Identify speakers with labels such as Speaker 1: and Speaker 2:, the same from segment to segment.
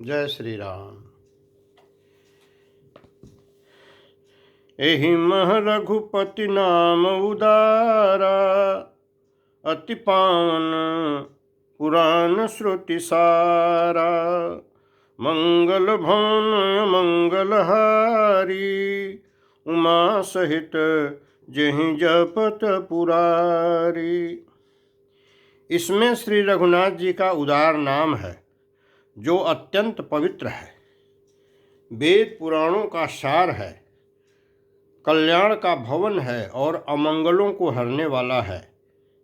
Speaker 1: जय श्री राम। एहि मह रघुपति नाम उदारा, अति पावन पुराण श्रुति सारा। मंगल भवन मंगल हारी, उमा सहित जहि जपत पुरारी। इसमें श्री रघुनाथ जी का उदार नाम है जो अत्यंत पवित्र है, वेद पुराणों का सार है, कल्याण का भवन है और अमंगलों को हरने वाला है,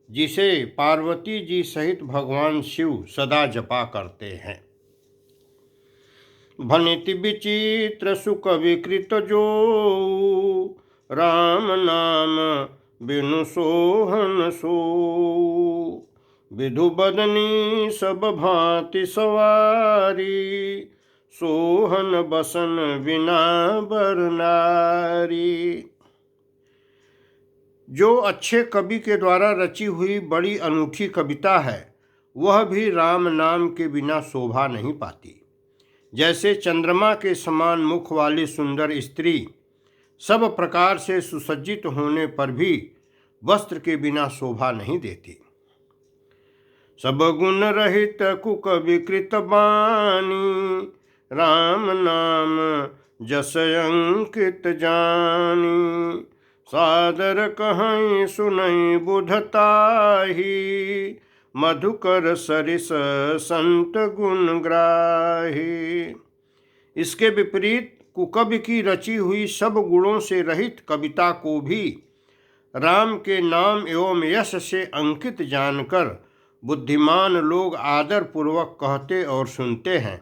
Speaker 1: जिसे पार्वती जी सहित भगवान शिव सदा जपा करते हैं। भनिति विचित्र सुख विकृत जो, राम नाम बिनु सोहन सो। विधु बदनी सब भांति सवारी, सोहन बसन बिना बरनारी। जो अच्छे कवि के द्वारा रची हुई बड़ी अनूठी कविता है, वह भी राम नाम के बिना शोभा नहीं पाती। जैसे चंद्रमा के समान मुख वाली सुंदर स्त्री सब प्रकार से सुसज्जित होने पर भी वस्त्र के बिना शोभा नहीं देती। सब गुण रहित कुक विकृत बानी, राम नाम जस अंकित जानी। सादर कहीं सुनई बुधताही, मधुकर सरिस संत गुण ग्राही। इसके विपरीत कुकवि की रची हुई सब गुणों से रहित कविता को भी राम के नाम एवं यश से अंकित जानकर बुद्धिमान लोग आदर पूर्वक कहते और सुनते हैं,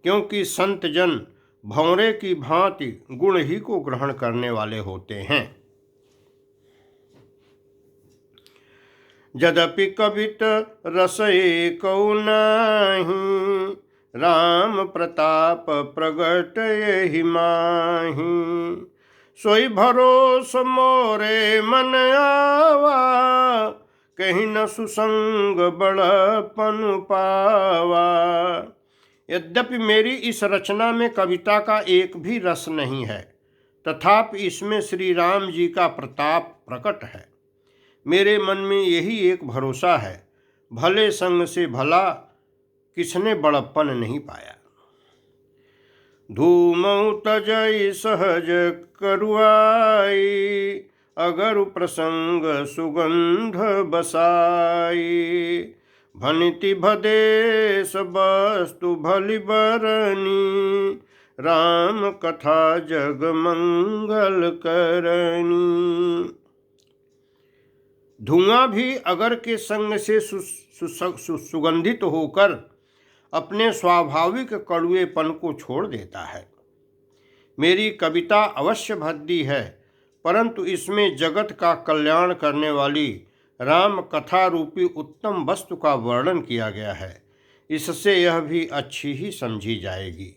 Speaker 1: क्योंकि संत जन भंवरे की भांति गुण ही को ग्रहण करने वाले होते हैं। यद्यपि कवित रस एकौ नाहि, राम प्रताप प्रगट एहि माहि। सोई भरोस मोरे मन आवा, कहीं न सुसंग बड़पन पावा। यद्यपि मेरी इस रचना में कविता का एक भी रस नहीं है, तथापि इसमें श्री राम जी का प्रताप प्रकट है। मेरे मन में यही एक भरोसा है, भले संग से भला किसने बड़प्पन नहीं पाया। धूमौ तजई सहज करुआई, अगर प्रसंग सुगंध बसाई। भनिति भदेश वस्तु भली बरनी, राम कथा जग मंगल करनी। धुआं भी अगर के संग से सुगंधित होकर अपने स्वाभाविक कड़ुएपन को छोड़ देता है। मेरी कविता अवश्य भद्दी है, परंतु इसमें जगत का कल्याण करने वाली राम कथा रूपी उत्तम वस्तु का वर्णन किया गया है। इससे यह भी अच्छी ही समझी जाएगी।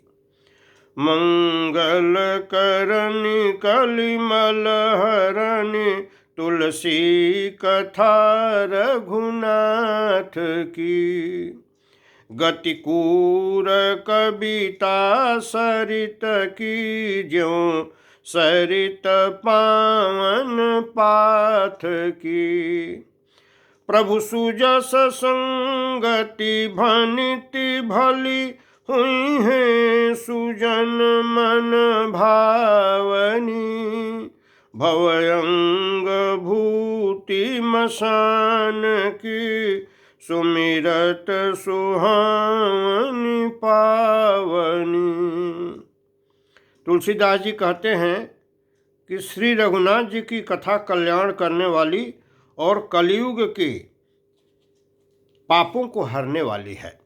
Speaker 1: मंगल करनी कलिमल हरनी, तुलसी कथा रघुनाथ की। गतिकूर कविता सरित की, ज्यों सरित पावन पाथ की। प्रभु सुजस संगति भनिति भली, हुई है सुजन मन भावनी। भवयंग भूति मसान की, सुमिरत सुहावनी पावनी। तुलसीदास जी कहते हैं कि श्री रघुनाथ जी की कथा कल्याण करने वाली और कलयुग के पापों को हरने वाली है।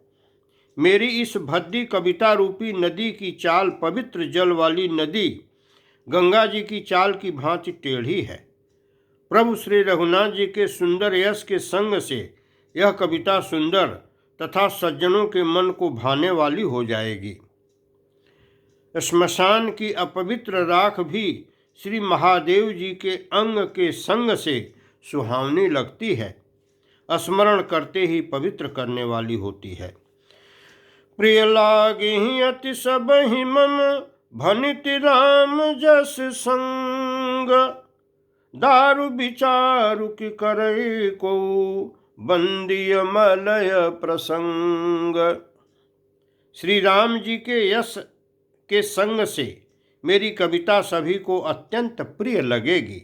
Speaker 1: मेरी इस भद्दी कविता रूपी नदी की चाल पवित्र जल वाली नदी गंगा जी की चाल की भांति टेढ़ी है। प्रभु श्री रघुनाथ जी के सुंदर यश के संग से यह कविता सुंदर तथा सज्जनों के मन को भाने वाली हो जाएगी। श्मशान की अपवित्र राख भी श्री महादेव जी के अंग के संग से सुहावनी लगती है, स्मरण करते ही पवित्र करने वाली होती है। प्रिय लागी अति सब ही मम भनित राम जस संग। दारु विचारु कि करे को बंदिय मलय प्रसंग। श्री राम जी के यश के संग से मेरी कविता सभी को अत्यंत प्रिय लगेगी।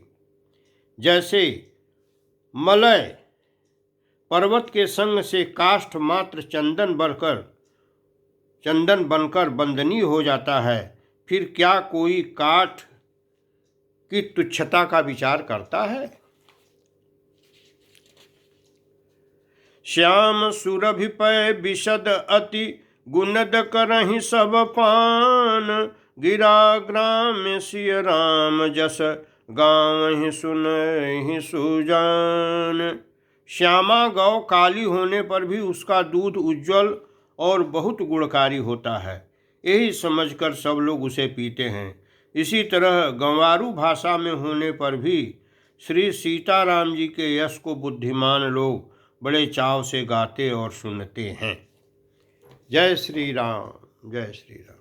Speaker 1: जैसे मलय पर्वत के संग से काष्ठ मात्र चंदन बनकर बंदनीय हो जाता है, फिर क्या कोई काठ की तुच्छता का विचार करता है। श्याम सुरभि पै विशद अति गुणद करहि सब पान। गिरा ग्राम सिय राम जस गाँव सुनहि सुजान। श्यामा गौ काली होने पर भी उसका दूध उज्जवल और बहुत गुणकारी होता है, यही समझकर सब लोग उसे पीते हैं। इसी तरह गंवारू भाषा में होने पर भी श्री सीताराम जी के यश को बुद्धिमान लोग बड़े चाव से गाते और सुनते हैं। जय श्री राम, जय श्री राम।